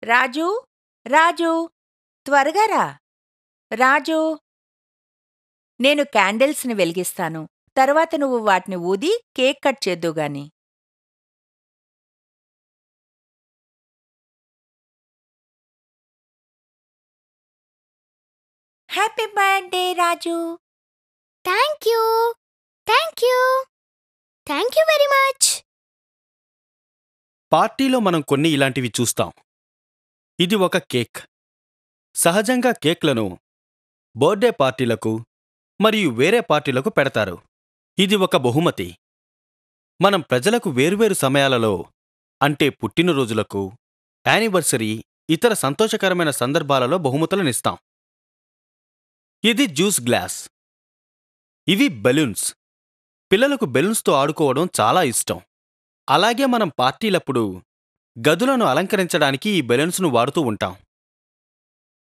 రాజూ, రాజూ, త్వరగా రా. రాజూ, నేను క్యాండిల్స్ని వెలిగిస్తాను. తర్వాత నువ్వు వాటిని ఊది కేక్ కట్ చేద్దువుగాని. Happy birthday Raju. Thank you. Thank you. Thank you very much. పార్టీలో మనం కొన్ని ఇలాంటివి చూస్తాం. ఇది ఒక కేక్. సహజంగా కేక్లను బర్త్డే పార్టీలకు మరియు వేరే పార్టీలకు పెడతారు. ఇది ఒక బహుమతి. మనం ప్రజలకు వేర్వేరు సమయాలలో, అంటే పుట్టినరోజులకు, యానివర్సరీ, ఇతర సంతోషకరమైన సందర్భాలలో బహుమతులనిస్తాం. ఇది జ్యూస్ గ్లాస్. ఇవి బెలూన్స్. పిల్లలకు బెలూన్స్తో ఆడుకోవడం చాలా ఇష్టం. అలాగే మనం పార్టీలప్పుడు గదులను అలంకరించడానికి ఈ బెలూన్స్ను వాడుతూ ఉంటాం.